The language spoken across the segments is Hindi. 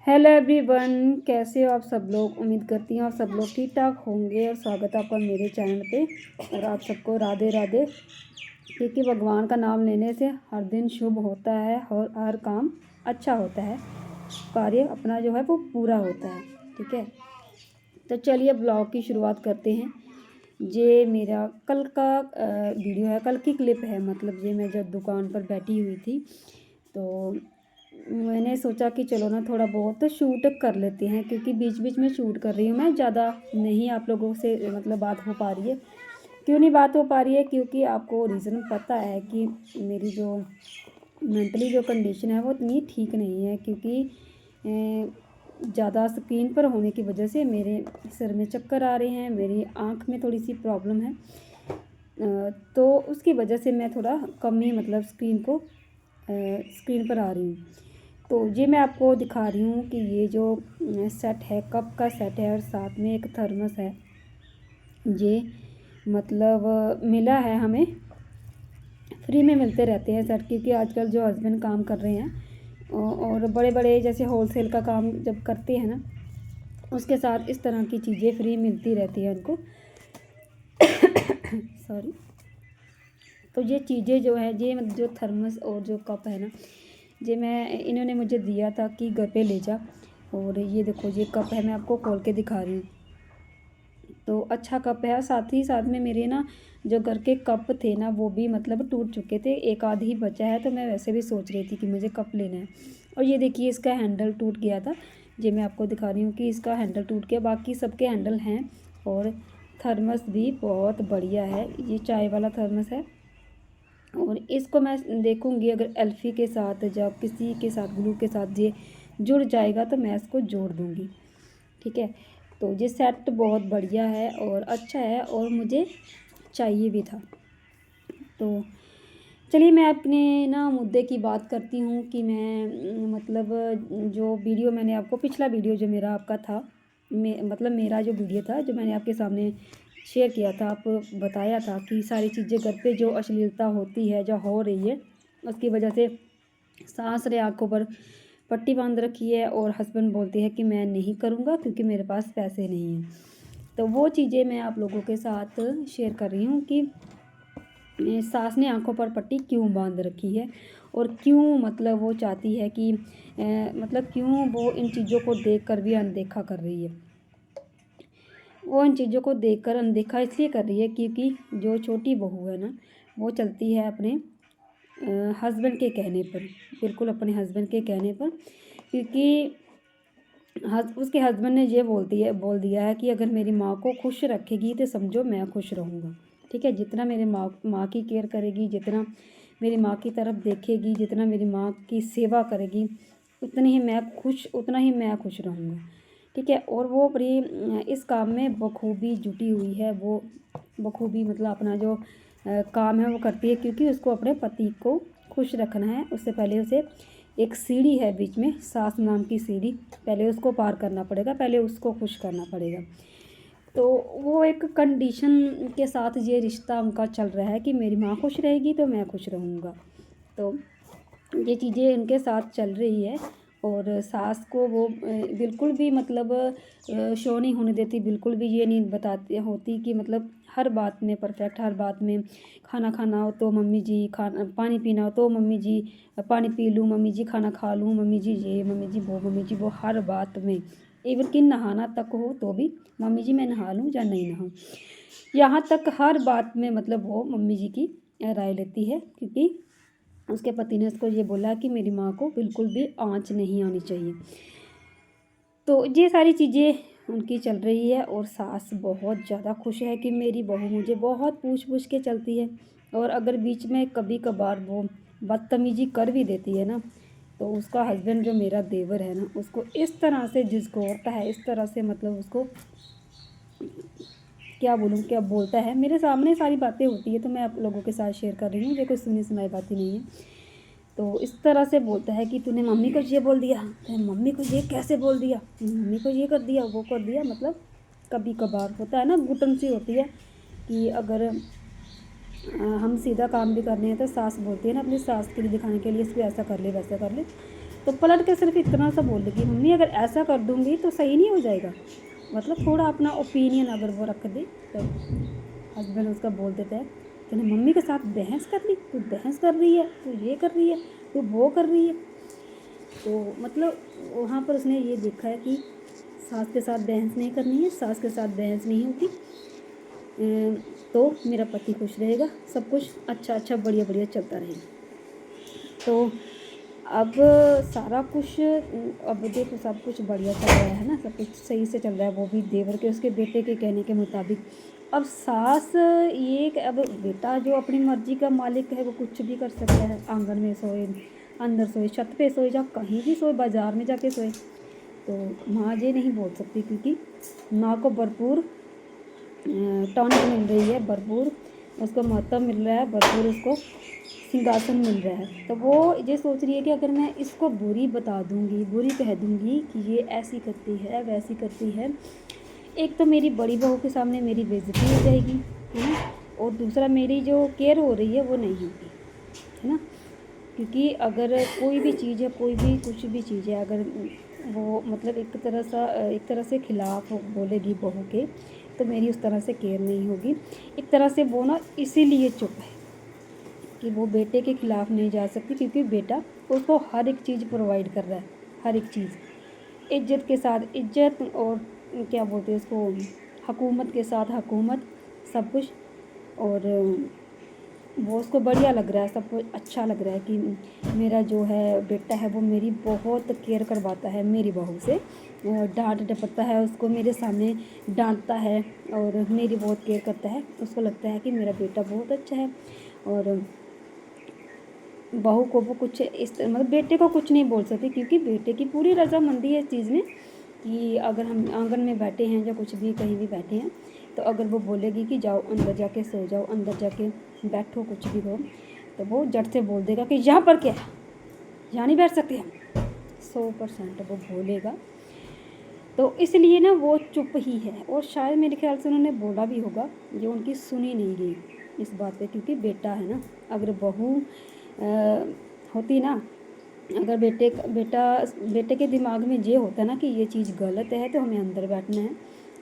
हेलो एवरीवन, कैसे हो आप सब लोग। उम्मीद करती हूँ आप सब लोग ठीक ठाक होंगे और स्वागत है आपका मेरे चैनल पे। और आप सबको राधे राधे। क्योंकि भगवान का नाम लेने से हर दिन शुभ होता है और हर काम अच्छा होता है, कार्य अपना जो है वो पूरा होता है। ठीक है, तो चलिए ब्लॉग की शुरुआत करते हैं। ये मेरा कल का वीडियो है, कल की क्लिप है। मतलब ये मैं जब दुकान पर बैठी हुई थी तो मैंने सोचा कि चलो ना थोड़ा बहुत शूट कर लेते हैं, क्योंकि बीच बीच में शूट कर रही हूँ मैं, ज़्यादा नहीं आप लोगों से मतलब बात हो पा रही है। क्यों नहीं बात हो पा रही है? क्योंकि आपको रीज़न पता है कि मेरी जो मेंटली जो कंडीशन है वो इतनी ठीक नहीं है। क्योंकि ज़्यादा स्क्रीन पर होने की वजह से मेरे सिर में चक्कर आ रहे हैं, मेरी आँख में थोड़ी सी प्रॉब्लम है। तो उसकी वजह से मैं थोड़ा कम ही मतलब स्क्रीन पर आ रही हूँ। तो ये मैं आपको दिखा रही हूँ कि ये जो सेट है, कप का सेट है और साथ में एक थर्मस है। ये मतलब मिला है हमें, फ्री में मिलते रहते हैं सेट, क्योंकि आजकल जो हस्बैंड काम कर रहे हैं और बड़े बड़े जैसे होलसेल का काम जब करते हैं ना, उसके साथ इस तरह की चीज़ें फ्री मिलती रहती है उनको। सॉरी। तो ये चीज़ें जो है, ये जो थर्मस और जो कप है ना, ये मैं इन्होंने मुझे दिया था कि घर पे ले जा। और ये देखो ये कप है, मैं आपको खोल के दिखा रही हूँ। तो अच्छा कप है। साथ ही साथ में मेरे ना जो घर के कप थे ना वो भी मतलब टूट चुके थे, एक आध ही बचा है। तो मैं वैसे भी सोच रही थी कि मुझे कप लेना है। और ये देखिए इसका हैंडल टूट गया था। ये मैं आपको दिखा रही हूँ कि इसका हैंडल टूट गया, बाकी सबके हैंडल हैं। और थर्मस भी बहुत बढ़िया है, ये चाय वाला थर्मस है। और इसको मैं देखूंगी अगर एल्फ़ी के साथ या किसी के साथ ग्लू के साथ ये जुड़ जाएगा तो मैं इसको जोड़ दूंगी। ठीक है, तो ये सेट बहुत बढ़िया है और अच्छा है और मुझे चाहिए भी था। तो चलिए मैं अपने ना मुद्दे की बात करती हूँ कि मैं मतलब जो वीडियो मैंने आपको, पिछला वीडियो जो मेरा आपका था, मतलब मेरा जो वीडियो था जो मैंने आपके सामने शेयर किया था, आप बताया था कि सारी चीज़ें घर पे जो अश्लीलता होती है, जो हो रही है, उसकी वजह से सास ने आंखों पर पट्टी बांध रखी है और हस्बैंड बोलते हैं कि मैं नहीं करूँगा क्योंकि मेरे पास पैसे नहीं हैं। तो वो चीज़ें मैं आप लोगों के साथ शेयर कर रही हूँ कि सास ने आंखों पर पट्टी क्यों बांध रखी है और क्यों मतलब वो चाहती है कि मतलब क्यों वो इन चीज़ों को देखकर भी अनदेखा कर रही है। वो इन चीज़ों को देखकर अनदेखा इसलिए कर रही है क्योंकि जो छोटी बहू है ना, वो चलती है अपने हस्बैंड के कहने पर, बिल्कुल अपने हस्बैंड के कहने पर। क्योंकि उसके हस्बैंड ने ये बोल दिया है कि अगर मेरी माँ को खुश रखेगी तो समझो मैं खुश रहूँगा। ठीक है, जितना मेरे माँ की केयर करेगी, जितना मेरी माँ की तरफ देखेगी, जितना मेरी माँ की सेवा करेगी, उतना ही मैं खुश रहूँगा। ठीक है, और वो बड़ी इस काम में बखूबी जुटी हुई है। वो बखूबी मतलब अपना जो काम है वो करती है, क्योंकि उसको अपने पति को खुश रखना है। उससे पहले उसे एक सीढ़ी है बीच में, सास नाम की सीढ़ी, पहले उसको पार करना पड़ेगा, पहले उसको खुश करना पड़ेगा। तो वो एक कंडीशन के साथ ये रिश्ता उनका चल रहा है कि मेरी माँ खुश रहेगी तो मैं खुश रहूँगा। तो ये चीज़ें उनके साथ चल रही है। और सास को वो बिल्कुल भी मतलब शो नहीं होने देती, बिल्कुल भी ये नहीं बताती होती कि मतलब हर बात में परफेक्ट, हर बात में खाना खाना हो तो मम्मी जी, खाना पानी पीना हो तो मम्मी जी पानी पी लूँ, मम्मी जी खाना खा लूँ, मम्मी जी ये, मम्मी जी वो, मम्मी जी वो, हर बात में। इवन कि नहाना तक हो तो भी मम्मी जी मैं नहा लूँ या नहीं नहाऊँ, यहाँ तक हर बात में मतलब वो मम्मी जी की राय लेती है। क्योंकि उसके पति ने उसको ये बोला कि मेरी माँ को बिल्कुल भी आँच नहीं आनी चाहिए। तो ये सारी चीज़ें उनकी चल रही है और सास बहुत ज़्यादा खुश है कि मेरी बहू मुझे बहुत पूछ पूछ के चलती है। और अगर बीच में कभी कभार वो बदतमीजी कर भी देती है ना, तो उसका हस्बैंड जो मेरा देवर है ना, उसको इस तरह से झिझकोड़ता है, इस तरह से मतलब उसको क्या बोलूँ, क्या बोलता है। मेरे सामने सारी बातें होती है तो मैं आप लोगों के साथ शेयर कर रही हूँ, ये कोई सुनी सुनाई बातें नहीं है। तो इस तरह से बोलता है कि तूने मम्मी को ये बोल दिया, तूने मम्मी को ये कैसे बोल दिया, मम्मी को ये कर दिया, वो कर दिया। मतलब कभी कभार होता है ना, घुटन सी होती है कि अगर हम सीधा काम भी करने हैं तो सास बोलती है ना अपनी सास के लिए दिखाने के लिए, इसको ऐसा कर ले वैसा कर ले। तो पलट के सिर्फ इतना सा बोल देगी, मम्मी अगर ऐसा कर दूँगी तो सही नहीं हो जाएगा। मतलब थोड़ा अपना ओपिनियन अगर वो रख दे तो हस्बैंड उसका बोल देता है, तूने मम्मी के साथ बहस कर ली, तू बहस कर रही है, तू ये कर रही है, तू वो कर रही है। तो मतलब वहाँ पर उसने ये देखा है कि सास के साथ बहस नहीं करनी है, सास के साथ बहस नहीं होगी, तो मेरा पति खुश रहेगा, सब कुछ अच्छा अच्छा बढ़िया बढ़िया चलता रहेगा। तो अब सारा कुछ, अब देखो सब कुछ बढ़िया चल रहा है ना, सब कुछ सही से चल रहा है, वो भी देवर के उसके बेटे के कहने के मुताबिक। अब सास ये अब बेटा जो अपनी मर्जी का मालिक है वो कुछ भी कर सकता है, आंगन में सोए, अंदर सोए, छत पे सोए, या कहीं भी सोए, बाज़ार में जाके सोए। तो माँ ये नहीं बोल सकती, क्योंकि माँ को भरपूर टॉनिक मिल रही है, भरपूर उसको महत्व मिल रहा है, भरपूर उसको सिंहासन मिल रहा है। तो वो ये सोच रही है कि अगर मैं इसको बुरी बता दूँगी, बुरी कह दूँगी कि ये ऐसी करती है, वैसी करती है, एक तो मेरी बड़ी बहू के सामने मेरी बेइज्जती हो जाएगी, है ना, और दूसरा मेरी जो केयर हो रही है वो नहीं होगी, है ना। क्योंकि अगर कोई भी चीज़ है, कोई भी कुछ भी चीज़ है, अगर वो मतलब एक तरह से खिलाफ बोलेगी बहू के, तो मेरी उस तरह से केयर नहीं होगी। एक तरह से वो ना इसीलिए चुप है कि वो बेटे के ख़िलाफ़ नहीं जा सकती, क्योंकि बेटा उसको हर एक चीज़ प्रोवाइड कर रहा है, हर एक चीज़ इज्जत के साथ इज्जत, और क्या बोलते हैं उसको, हुकूमत के साथ हुकूमत, सब कुछ। और वो उसको बढ़िया लग रहा है, सब कुछ अच्छा लग रहा है कि मेरा जो है बेटा है वो मेरी बहुत केयर करवाता है, मेरी बहू से डांट डपटता है, उसको मेरे सामने डांटता है और मेरी बहुत केयर करता है। उसको लगता है कि मेरा बेटा बहुत अच्छा है, और बहू को वो कुछ इस मतलब बेटे को कुछ नहीं बोल सकती, क्योंकि बेटे की पूरी रजामंदी है इस चीज़ में कि अगर हम आंगन में बैठे हैं या कुछ भी कहीं भी बैठे हैं, तो अगर वो बोलेगी कि जाओ अंदर जाके सो जाओ, अंदर जाके बैठो, कुछ भी हो, तो वो झट से बोल देगा कि यहाँ पर क्या है, यहाँ नहीं बैठ सकते हम, 100% वो बोलेगा। तो इसलिए ना वो चुप ही है, और शायद मेरे ख्याल से उन्होंने बोला भी होगा, जो उनकी सुनी नहीं गई इस बात पे, क्योंकि बेटा है ना। अगर बहू होती ना, अगर बेटे के दिमाग में ये होता ना कि ये चीज़ गलत है तो हमें अंदर बैठना है,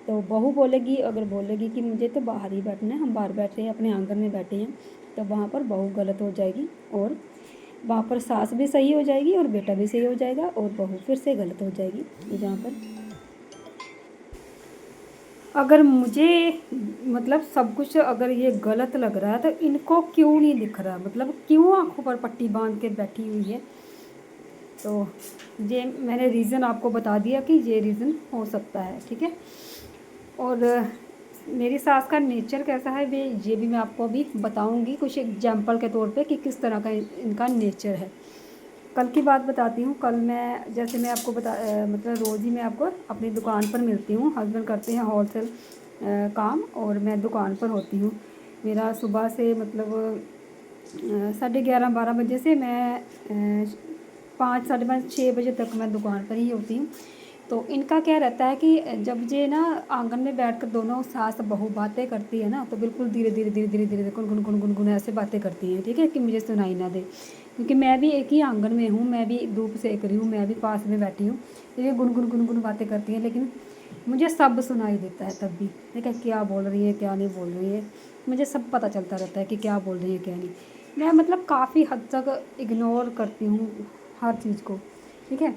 तो बहू बोलेगी, अगर बोलेगी कि मुझे तो बाहर ही बैठना है, हम बाहर बैठे हैं, अपने आंगन में बैठे हैं, तो वहाँ पर बहू गलत हो जाएगी, और वहाँ पर सास भी सही हो जाएगी और बेटा भी सही हो जाएगा, और बहू फिर से गलत हो जाएगी। जहाँ पर अगर मुझे मतलब सब कुछ अगर ये गलत लग रहा है, तो इनको क्यों नहीं दिख रहा, मतलब क्यों आंखों पर पट्टी बांध के बैठी हुई है। तो ये मैंने रीज़न आपको बता दिया कि ये रीज़न हो सकता है, ठीक है। और मेरी सास का नेचर कैसा है वे ये भी मैं आपको अभी बताऊंगी कुछ एग्जांपल के तौर पे कि किस तरह का इनका नेचर है। कल की बात बताती हूँ। कल मैं जैसे मैं आपको मतलब रोज़ ही मैं आपको अपनी दुकान पर मिलती हूँ। हस्बैंड करते हैं होलसेल काम और मैं दुकान पर होती हूँ। मेरा सुबह से मतलब 11:30-12 बजे से मैं 5, 5:30, 6 बजे तक मैं दुकान पर ही होती हूँ। तो इनका क्या रहता है कि जब ये ना आंगन में बैठकर दोनों सास बहू बातें करती है ना, तो बिल्कुल धीरे धीरे धीरे धीरे धीरे गुन गुन गुन गुन ऐसे बातें करती हैं, ठीक है, कि मुझे सुनाई ना दे, क्योंकि मैं भी एक ही आंगन में हूँ, मैं भी धूप सेक रही हूँ, मैं भी पास में बैठी हूँ, तो ये गुन गुन बातें करती हैं, लेकिन मुझे सब सुनाई देता है तब भी, ठीक है, क्या बोल रही है क्या नहीं बोल रही है, मुझे सब पता चलता रहता है कि क्या बोल रही है क्या नहीं। मैं मतलब काफ़ी हद तक इग्नोर करती हूँ हर चीज़ को, ठीक है।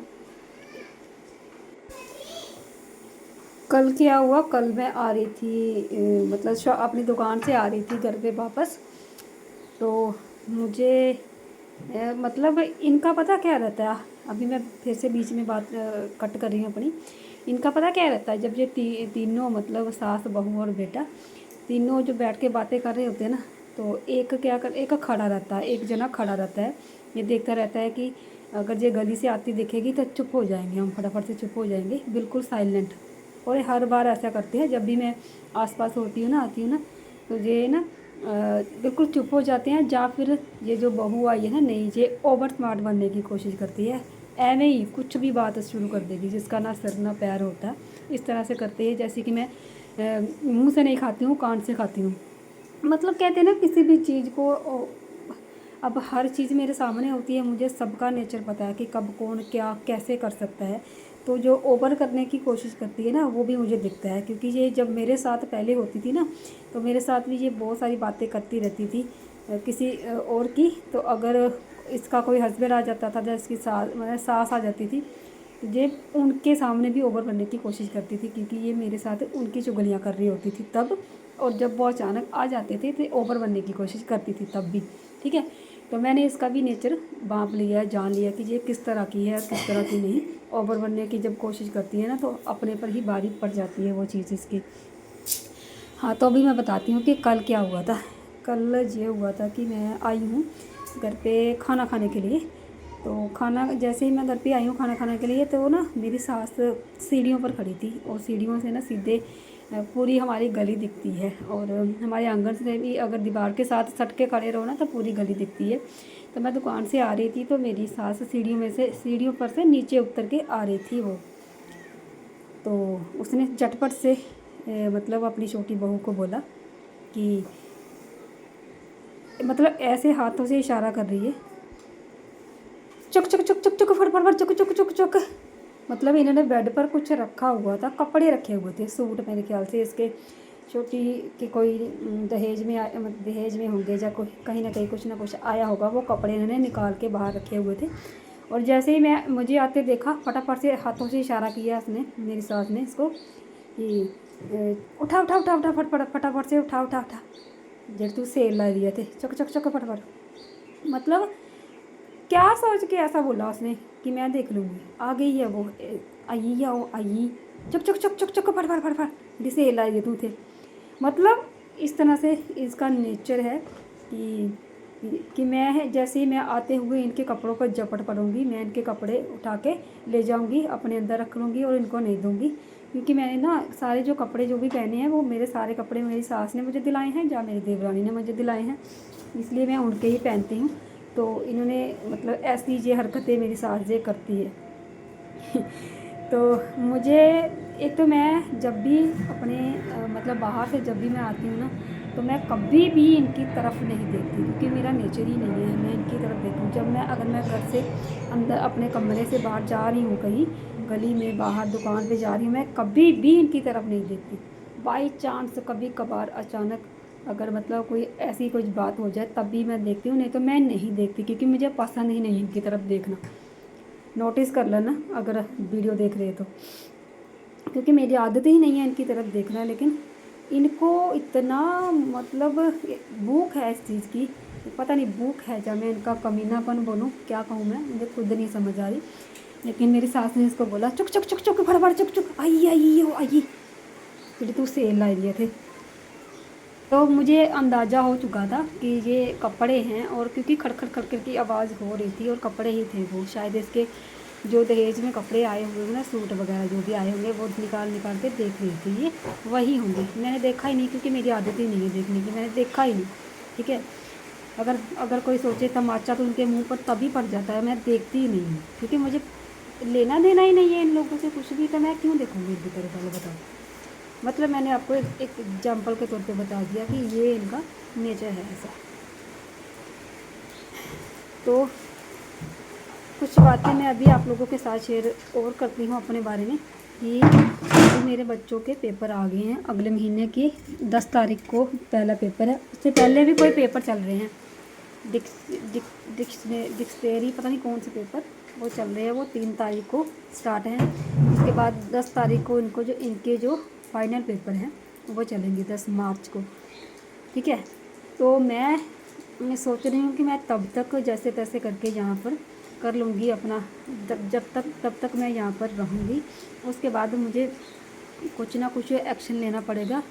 कल क्या हुआ, कल मैं आ रही थी मतलब अपनी दुकान से आ रही थी घर पे वापस, तो मुझे मतलब इनका पता क्या रहता है, अभी मैं फिर से बीच में बात कट कर रही हूँ अपनी। इनका पता क्या रहता है, जब ये तीनों मतलब सास बहू और बेटा तीनों जो बैठ के बातें कर रहे होते हैं ना, तो एक खड़ा रहता है, एक जना खड़ा रहता है, ये देखता रहता है कि अगर ये गली से आती दिखेगी तो चुप हो जाएंगे, हम फटाफट से चुप हो जाएंगे, बिल्कुल साइलेंट। और ये हर बार ऐसा करते हैं, जब भी मैं आसपास होती हूँ ना, आती हूँ ना, तो ये ना बिल्कुल चुप हो जाते हैं, या फिर ये जो बहू आई है ना नई, ये ओवर स्मार्ट बनने की कोशिश करती है, ऐਵੇਂ ही कुछ भी बात शुरू कर देगी जिसका ना सिर ना पैर होता, इस तरह से करते हैं जैसे कि मैं मुंह से नहीं खाती हूँ, कान से खाती हूँ। मतलब कहते हैं ना किसी भी चीज़ को अब हर चीज़ मेरे सामने होती है, मुझे सबका नेचर पता है कि कब कौन क्या कैसे कर सकता है। तो जो ओवर करने की कोशिश करती है ना, वो भी मुझे दिखता है, क्योंकि ये जब मेरे साथ पहले होती थी ना, तो मेरे साथ भी ये बहुत सारी बातें करती रहती थी किसी और की। तो अगर इसका कोई हस्बैंड आ जाता था या इसकी मतलब सास आ जाती थी, तो ये उनके सामने भी ओवर करने की कोशिश करती थी, क्योंकि ये मेरे साथ उनकी चुगलियाँ कर रही होती थी तब। और जब वो अचानक आ जाते थे तो ओवर बनने की कोशिश करती थी तब भी। ठीक है, तो मैंने इसका भी नेचर भांप लिया है, जान लिया कि ये किस तरह की है, किस तरह की नहीं। ओवर बनने की जब कोशिश करती है ना, तो अपने पर ही भारी पड़ जाती है वो चीज़ इसकी। हाँ, तो अभी मैं बताती हूँ कि कल क्या हुआ था। कल ये हुआ था कि मैं आई हूँ घर पे खाना खाने के लिए। तो खाना जैसे ही मैं घर पे आई हूँ खाना खाने के लिए, तो ना मेरी सास सीढ़ियों पर खड़ी थी, और सीढ़ियों से ना सीधे पूरी हमारी गली दिखती है। और हमारे आंगन से भी अगर दीवार के साथ सट के खड़े रहो ना, तो पूरी गली दिखती है। तो मैं दुकान से आ रही थी, तो मेरी सास सीढ़ियों पर से नीचे उतर के आ रही थी वो। तो उसने झटपट से मतलब अपनी छोटी बहू को बोला कि, मतलब ऐसे हाथों से इशारा कर रही है, चुक चुक चुक चुक चुक फट फट फट चुक चुक चुक चुक। मतलब इन्होंने बेड पर कुछ रखा हुआ था, कपड़े रखे हुए थे, सूट मेरे ख्याल से इसके छोटी कि कोई दहेज में होंगे, या कोई कहीं ना कहीं कुछ ना कुछ आया होगा, वो कपड़े इन्होंने निकाल के बाहर रखे हुए थे। और जैसे ही मैं मुझे आते देखा, फटाफट से हाथों से इशारा किया उसने, मेरी सास ने इसको, कि उठा उठा उठा उठा फटाफट से उठा उठा उठा, जब तू सेल ला दिए थे, चक चक चक फटाफट। मतलब क्या सोच के ऐसा बोला उसने कि मैं देख लूँगी, आ गई है वो, आई है वो, आई, चुक चुक चुक चुक चुक फट फट फट फट जिसे ला दिए तू थे। मतलब इस तरह से इसका नेचर है कि मैं जैसे ही मैं आते हुए इनके कपड़ों पर झपट पड़ूँगी, मैं इनके कपड़े उठा के ले जाऊँगी, अपने अंदर रख लूँगी और इनको नहीं दूँगी। क्योंकि मैंने ना सारे जो कपड़े जो भी पहने हैं, वो मेरे सारे कपड़े मेरी सास ने मुझे दिलाए हैं या मेरी देवरानी ने मुझे दिलाए हैं, इसलिए मैं उनके ही पहनती हूँ। तो इन्होंने मतलब ऐसी ये हरकतें मेरी सास ये करती है। तो मुझे एक तो मैं जब भी अपने मतलब बाहर से जब भी मैं आती हूँ ना, तो मैं कभी भी इनकी तरफ नहीं देखती, क्योंकि मेरा नेचर ही नहीं है मैं इनकी तरफ देखूँ। जब मैं अगर मैं घर से अंदर अपने कमरे से बाहर जा रही हूँ, कहीं गली में बाहर दुकान पे जा रही हूँ, मैं कभी भी इनकी तरफ नहीं देखती। बाई चांस कभी कभार अचानक अगर मतलब कोई ऐसी कुछ बात हो जाए तभी मैं देखती हूँ, नहीं तो मैं नहीं देखती, क्योंकि मुझे पसंद ही नहीं इनकी तरफ देखना। नोटिस कर लेना अगर वीडियो देख रहे तो, क्योंकि मेरी आदत ही नहीं है इनकी तरफ देखना। लेकिन इनको इतना मतलब भूख है इस चीज़ की, पता नहीं भूख है जब मैं इनका कमीनापन बोलूँ, क्या कहूँ मैं, मुझे खुद नहीं समझ आ रही। लेकिन मेरी सास ने इसको बोला, चुक चुक चुक चुक फटाफट चुक चुक, आई आई वो आई, फिर तू सेल ला दिए थे। तो मुझे अंदाज़ा हो चुका था कि ये कपड़े हैं, और क्योंकि खड़खड़ खड़खड़ की आवाज़ हो रही थी और कपड़े ही थे वो, शायद इसके जो दहेज में कपड़े आए हुए हैं ना, सूट वगैरह जो भी आए होंगे, वो निकाल निकाल के देख रही थी, ये वही होंगे। मैंने देखा ही नहीं, क्योंकि मेरी आदत ही नहीं है देखने की, मैंने देखा ही नहीं। ठीक है, अगर अगर कोई सोचे तमाचा तो उनके मुँह पर तभी पड़ जाता है, मैं देखती ही नहीं हूँ, क्योंकि मुझे लेना देना ही नहीं है इन लोगों से कुछ भी, तो मैं क्यों देखूँगी इनकी तरफ, पहले बताओ। मतलब मैंने आपको एक एग्जाम्पल के तौर पे बता दिया कि ये इनका नेचर है ऐसा। तो कुछ बातें मैं अभी आप लोगों के साथ शेयर और करती हूँ अपने बारे में, कि तो मेरे बच्चों के पेपर आ गए हैं अगले महीने की 10 तारीख को पहला पेपर है। उससे पहले भी कोई पेपर चल रहे हैं, डिक्शनरी पता नहीं कौन से पेपर वो चल रहे हैं, वो 3 तारीख को स्टार्ट हैं। उसके बाद 10 तारीख को इनके जो फाइनल पेपर हैं वो चलेंगे 10 मार्च को। ठीक है, तो मैं सोच रही हूँ कि मैं तब तक जैसे तैसे करके यहाँ पर कर लूँगी अपना, तब तक मैं यहाँ पर रहूँगी। उसके बाद मुझे कुछ ना कुछ एक्शन लेना पड़ेगा,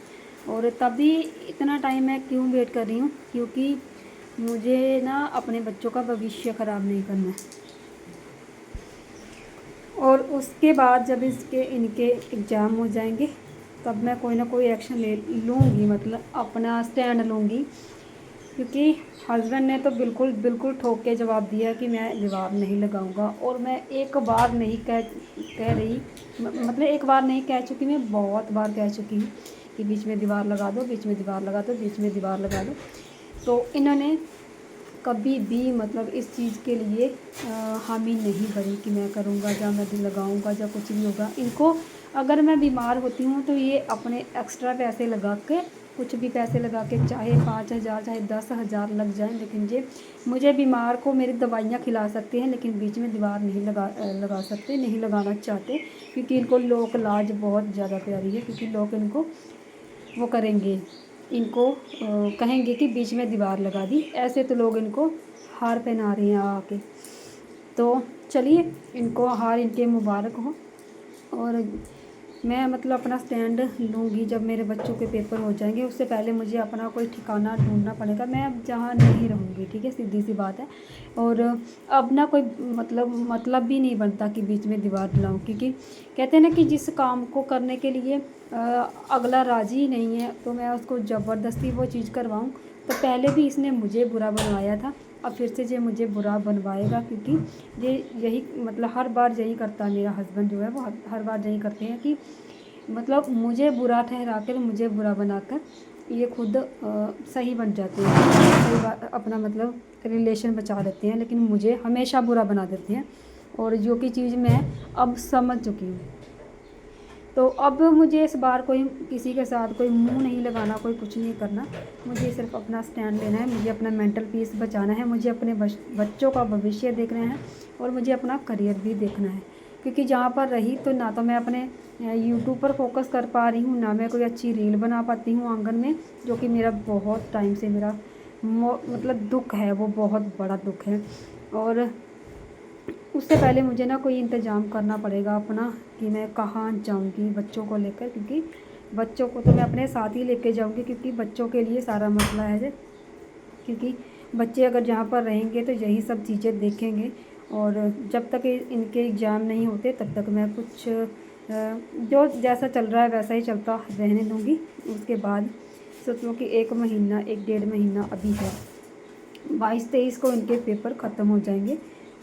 और तभी इतना टाइम मैं क्यों वेट कर रही हूँ, क्योंकि मुझे ना अपने बच्चों का भविष्य ख़राब नहीं करना है। और उसके बाद जब इनके एग्ज़ाम हो जाएंगे, तब मैं कोई ना कोई एक्शन ले लूँगी, मतलब अपना स्टैंड लूँगी। क्योंकि हस्बैंड ने तो बिल्कुल ठोक के जवाब दिया कि मैं जवाब नहीं लगाऊंगा। और मैं एक बार नहीं कह रही, मतलब एक बार नहीं कह चुकी, मैं बहुत बार कह चुकी हूँ कि बीच में दीवार लगा दो, बीच में दीवार लगा दो, बीच में दीवार लगा दो। तो इन्होंने कभी भी मतलब इस चीज़ के लिए हामी नहीं भरी कि मैं करूँगा या मैं लगाऊँगा या कुछ भी होगा। इनको अगर मैं बीमार होती हूँ तो ये अपने एक्स्ट्रा पैसे लगा के, कुछ भी पैसे लगा के, चाहे 5,000 चाहे 10,000 लग जाएं, लेकिन ये मुझे बीमार को मेरी दवाइयाँ खिला सकते हैं, लेकिन बीच में दीवार नहीं लगा सकते, नहीं लगाना चाहते, क्योंकि इनको लोक लाज बहुत ज़्यादा प्यारी है। क्योंकि लोग इनको वो करेंगे, इनको कहेंगे कि बीच में दीवार लगा दी, ऐसे तो लोग इनको हार पहना रहे हैं आके। तो चलिए, इनको हार इनके मुबारक हो। और मैं मतलब अपना स्टैंड लूँगी जब मेरे बच्चों के पेपर हो जाएंगे। उससे पहले मुझे अपना कोई ठिकाना ढूंढना पड़ेगा, मैं अब जहाँ नहीं रहूँगी, ठीक है, सीधी सी बात है। और अब ना कोई मतलब भी नहीं बनता कि बीच में दीवार लाऊँ, क्योंकि कहते हैं ना कि जिस काम को करने के लिए अगला राज़ी ही नहीं है, तो मैं उसको ज़बरदस्ती वो चीज़ करवाऊँ। तो पहले भी इसने मुझे बुरा बनवाया था, अब फिर से ये मुझे बुरा बनवाएगा, क्योंकि ये यही मतलब हर बार यही करता है। मेरा हस्बैंड जो है वो हर बार यही करते हैं कि मतलब मुझे बुरा ठहरा कर, मुझे बुरा बनाकर ये खुद सही बन जाते हैं, सही बात, अपना मतलब रिलेशन बचा लेते हैं, लेकिन मुझे हमेशा बुरा बना देते हैं। और जो कि चीज़ मैं अब समझ चुकी हूँ। तो अब मुझे इस बार कोई किसी के साथ कोई मुंह नहीं लगाना, कोई कुछ नहीं करना। मुझे सिर्फ अपना स्टैंड लेना है, मुझे अपना मेंटल पीस बचाना है, मुझे अपने बच्चों का भविष्य देखना है, और मुझे अपना करियर भी देखना है। क्योंकि जहाँ पर रही तो ना तो मैं अपने यूट्यूब पर फोकस कर पा रही हूँ, ना मैं कोई अच्छी रील बना पाती हूँ आंगन में, जो कि मेरा बहुत टाइम से मेरा मतलब दुख है, वो बहुत बड़ा दुख है। और उससे पहले मुझे ना कोई इंतज़ाम करना पड़ेगा अपना, कि मैं कहाँ जाऊँगी बच्चों को लेकर, क्योंकि बच्चों को तो मैं अपने साथ ही लेके जाऊँगी, क्योंकि बच्चों के लिए सारा मसला है। क्योंकि बच्चे अगर जहाँ पर रहेंगे तो यही सब चीज़ें देखेंगे, और जब तक इनके एग्ज़ाम नहीं होते तब तक मैं कुछ जो जैसा चल रहा है वैसा ही चलता रहने दूँगी। उसके बाद सोच लो कि 1 महीना 1 डेढ़ महीना अभी है, 22-23 को इनके पेपर ख़त्म हो जाएंगे।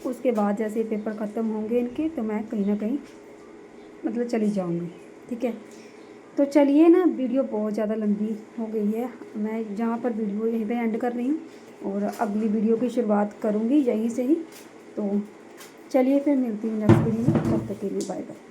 उसके बाद जैसे पेपर ख़त्म होंगे इनके, तो मैं कहीं ना कहीं मतलब चली जाऊंगी, ठीक है। तो चलिए ना, वीडियो बहुत ज़्यादा लंबी हो गई है, मैं जहाँ पर वीडियो यहीं पे एंड कर रही हूँ, और अगली वीडियो की शुरुआत करूँगी यहीं से ही। तो चलिए फिर मिलती हूँ नेक्स्ट वीडियो में, तब तक के लिए बाय बाय।